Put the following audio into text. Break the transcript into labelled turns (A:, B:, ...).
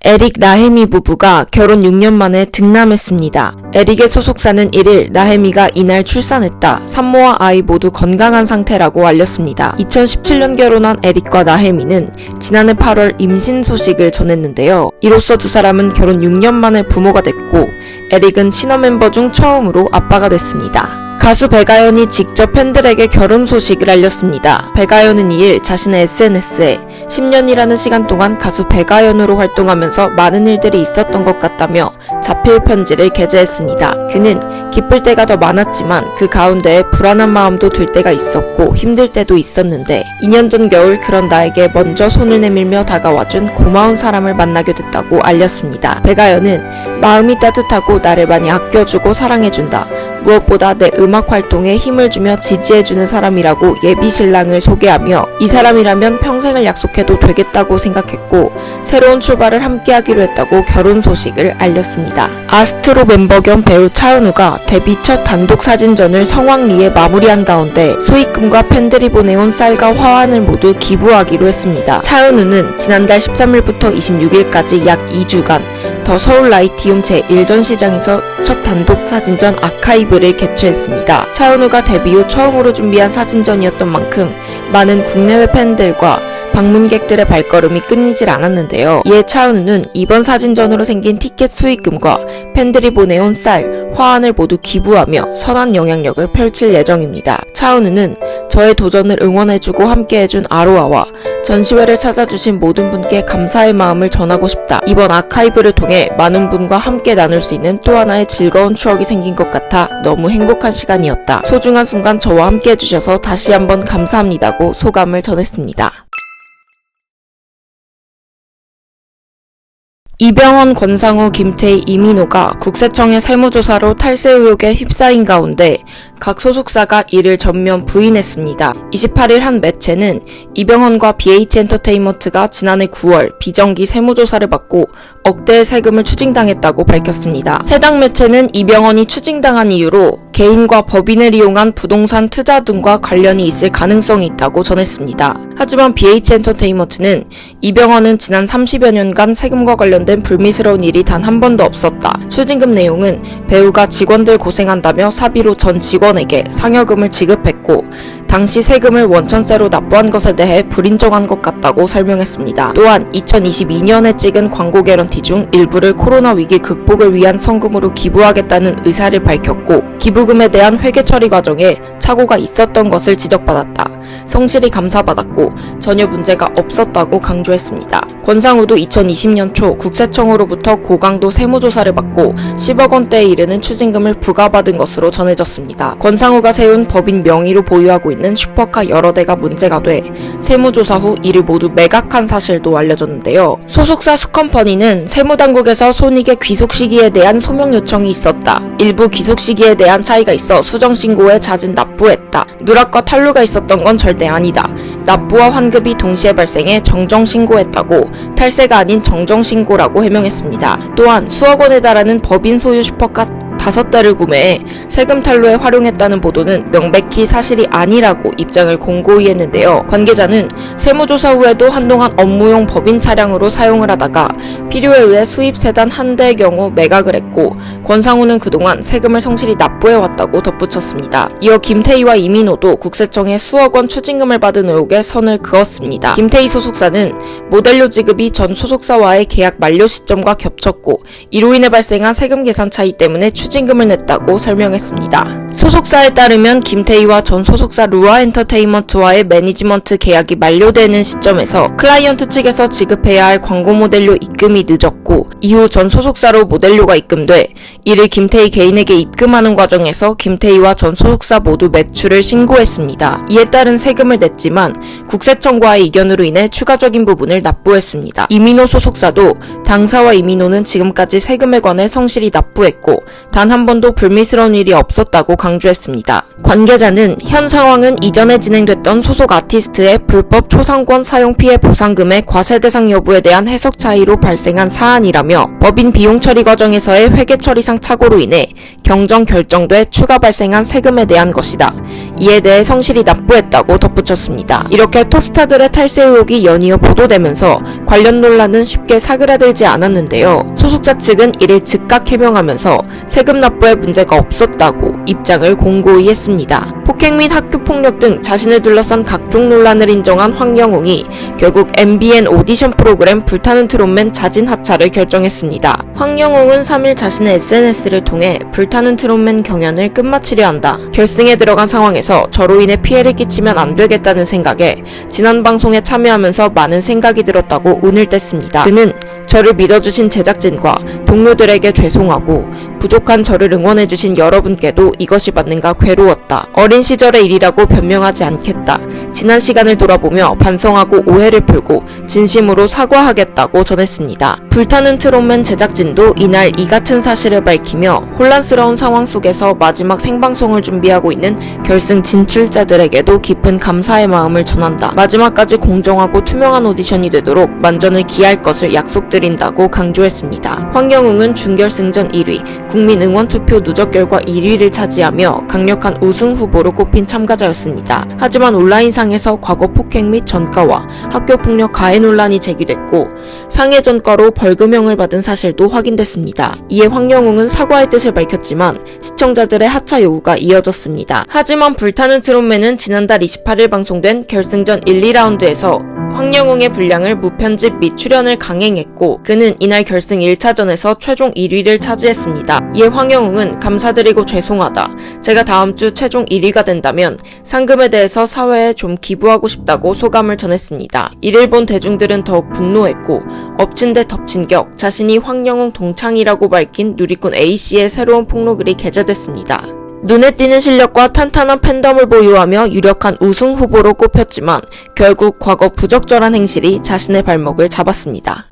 A: 에릭 나혜미 부부가 결혼 6년 만에 등남했습니다. 에릭의 소속사는 1일 나혜미가 이날 출산했다. 산모와 아이 모두 건강한 상태라고 알렸습니다. 2017년 결혼한 에릭과 나혜미는 지난해 8월 임신 소식을 전했는데요. 이로써 두 사람은 결혼 6년 만에 부모가 됐고 에릭은 신혼 멤버 중 처음으로 아빠가 됐습니다. 가수 백아연이 직접 팬들에게 결혼 소식을 알렸습니다. 백아연은 2일 자신의 SNS에 10년이라는 시간 동안 가수 백아연으로 활동하면서 많은 일들이 있었던 것 같다며 자필 편지를 게재했습니다. 그는 기쁠 때가 더 많았지만 그 가운데에 불안한 마음도 들 때가 있었고 힘들 때도 있었는데 2년 전 겨울 그런 나에게 먼저 손을 내밀며 다가와준 고마운 사람을 만나게 됐다고 알렸습니다. 백아연은 마음이 따뜻하고 나를 많이 아껴주고 사랑해준다. 무엇보다 내 음악 활동에 힘을 주며 지지해주는 사람이라고 예비 신랑을 소개하며 이 사람이라면 평생을 약속해도 되겠다고 생각했고 새로운 출발을 함께하기로 했다고 결혼 소식을 알렸습니다. 아스트로 멤버 겸 배우 차은우가 데뷔 첫 단독 사진전을 성황리에 마무리한 가운데 수익금과 팬들이 보내온 쌀과 화환을 모두 기부하기로 했습니다. 차은우는 지난달 13일부터 26일까지 약 2주간 더 서울 라이티움 제1전시장에서 첫 단독 사진전 아카이브를 개최했습니다. 차은우가 데뷔 후 처음으로 준비한 사진전이었던 만큼 많은 국내외 팬들과 방문객들의 발걸음이 끊이질 않았는데요. 이에 차은우는 이번 사진전으로 생긴 티켓 수익금과 팬들이 보내온 쌀, 화환을 모두 기부하며 선한 영향력을 펼칠 예정입니다. 차은우는 저의 도전을 응원해주고 함께해준 아로아와 전시회를 찾아주신 모든 분께 감사의 마음을 전하고 싶다. 이번 아카이브를 통해 많은 분과 함께 나눌 수 있는 또 하나의 즐거운 추억이 생긴 것 같아 너무 행복한 시간이었다. 소중한 순간 저와 함께 해주셔서 다시 한번 감사합니다고 소감을 전했습니다. 이병헌, 권상우, 김태희, 이민호가 국세청의 세무조사로 탈세 의혹에 휩싸인 가운데 각 소속사가 이를 전면 부인했습니다. 28일 한 매체는 이병헌과 BH엔터테인먼트가 지난해 9월 비정기 세무조사를 받고 억대의 세금을 추징당했다고 밝혔습니다. 해당 매체는 이병헌이 추징당한 이유로 개인과 법인을 이용한 부동산 투자 등과 관련이 있을 가능성이 있다고 전했습니다. 하지만 BH엔터테인먼트는 이병헌은 지난 30여 년간 세금과 관련된 불미스러운 일이 단 한 번도 없었다. 추징금 내용은 배우가 직원들 고생한다며 사비로 전 직원에게 상여금을 지급했고 당시 세금을 원천세로 납부한 것에 대해 불인정한 것 같다고 설명했습니다. 또한 2022년에 찍은 광고 개런티 중 일부를 코로나 위기 극복을 위한 성금으로 기부하겠다는 의사를 밝혔고 기부금에 대한 회계 처리 과정에 착오가 있었던 것을 지적받았다. 성실히 감사받았고 전혀 문제가 없었다고 강조했습니다. 권상우도 2020년 초 국세청으로부터 고강도 세무조사를 받고 10억 원대에 이르는 추징금을 부과받은 것으로 전해졌습니다. 권상우가 세운 법인 명의로 보유하고 있는 슈퍼카 여러 대가 문제가 돼 세무조사 후 이를 모두 매각한 사실도 알려졌는데요. 소속사 수컴퍼니는 세무당국에서 손익의 귀속 시기에 대한 소명 요청이 있었다. 일부 귀속 시기에 대한 차이가 있어 수정신고에 잦은 납부했다. 누락과 탈루가 있었던 건 절대 아니다. 납부와 환급이 동시에 발생해 정정신고했다고 탈세가 아닌 정정신고라고 해명했습니다. 또한 수억 원에 달하는 법인 소유 슈퍼카 5대를 구매해 세금 탈루에 활용했다는 보도는 명백히 사실이 아니라고 입장을 공고히 했는데요. 관계자는 세무조사 후에도 한동안 업무용 법인 차량으로 사용을 하다가 필요에 의해 수입 세단 한 대의 경우 매각을 했고 권상우는 그동안 세금을 성실히 납부해왔다고 덧붙였습니다. 이어 김태희와 이민호도 국세청에 수억 원 추징금을 받은 의혹에 선을 그었습니다. 김태희 소속사는 모델료 지급이 전 소속사와의 계약 만료 시점과 겹쳤고 이로 인해 발생한 세금 계산 차이 때문에 추징금을 냈다고 설명했습니다. 소속사에 따르면 김태희와 전 소속사 루아엔터테인먼트와의 매니지먼트 계약이 만료되는 시점에서 클라이언트 측에서 지급해야 할 광고 모델료 입금이 늦었고 이후 전 소속사로 모델료가 입금돼 이를 김태희 개인에게 입금하는 과정에서 김태희와 전 소속사 모두 매출을 신고했습니다. 이에 따른 세금을 냈지만 국세청과의 이견으로 인해 추가적인 부분을 납부했습니다. 이민호 소속사도 당사와 이민호는 지금까지 세금에 관해 성실히 납부했고 단 한 번도 불미스러운 일이 없었다고 강조했습니다. 관계자는 현 상황은 이전에 진행됐던 소속 아티스트의 불법 초상권 사용 피해 보상금의 과세 대상 여부에 대한 해석 차이로 발생한 사안이라며 법인 비용 처리 과정에서의 회계 처리상 착오로 인해 경정 결정돼 추가 발생한 세금에 대한 것이다. 이에 대해 성실히 납부했다고 덧붙였습니다. 이렇게 톱스타들의 탈세 의혹이 연이어 보도되면서 관련 논란은 쉽게 사그라들지 않았는데요. 소속사 측은 이를 즉각 해명하면서 세금 납부에 문제가 없었다고 입장을 공고히 했습니다. 폭행 및 학교폭력 등 자신을 둘러싼 각종 논란을 인정한 황영웅이 결국 MBN 오디션 프로그램 불타는 트롯맨 자진 하차를 결정했습니다. 황영웅은 3일 자신의 SNS를 통해 불타는 트롯맨 경연을 끝마치려 한다. 결승에 들어간 상황에서 저로 인해 피해를 끼치면 안 되겠다는 생각에 지난 방송에 참여하면서 많은 생각이 들었다고 운을 뗐습니다. 그는 저를 믿어주신 제작진과 동료들에게 죄송하고 부족한 저를 응원해주신 여러분께도 이것이 맞는가 괴로웠다. 어린 시절의 일이라고 변명하지 않겠다. 지난 시간을 돌아보며 반성하고 오해를 풀고 진심으로 사과하겠다고 전했습니다. 불타는 트롯맨 제작진도 이날 이 같은 사실을 밝히며 혼란스러운 상황 속에서 마지막 생방송을 준비하고 있는 결승 진출자들에게도 깊은 감사의 마음을 전한다. 마지막까지 공정하고 투명한 오디션이 되도록 만전을 기할 것을 약속드린다고 강조했습니다. 황영웅은 준결승전 1위, 국민 응원투표 누적 결과 1위를 차지하며 강력한 우승 후보로 꼽힌 참가자였습니다. 하지만 온라인상에서 과거 폭행 및 전과와 학교폭력 가해 논란이 제기됐고 상해 전과로 벌금형을 받은 사실도 확인됐습니다. 이에 황영웅은 사과의 뜻을 밝혔지만 시청자들의 하차 요구가 이어졌습니다. 하지만 불타는 트롯맨은 지난달 28일 방송된 결승전 1, 2라운드에서 황영웅의 분량을 무편집 및 출연을 강행했고 그는 이날 결승 1차전에서 최종 1위를 차지했습니다. 이에 황영웅은 감사드리고 죄송하다. 제가 다음 주 최종 1위가 된다면 상금에 대해서 사회에 좀 기부하고 싶다고 소감을 전했습니다. 이를 본 대중들은 더욱 분노했고 엎친 데 덮친 격 자신이 황영웅 동창이라고 밝힌 누리꾼 A씨의 새로운 폭로글이 게재됐습니다. 눈에 띄는 실력과 탄탄한 팬덤을 보유하며 유력한 우승 후보로 꼽혔지만 결국 과거 부적절한 행실이 자신의 발목을 잡았습니다.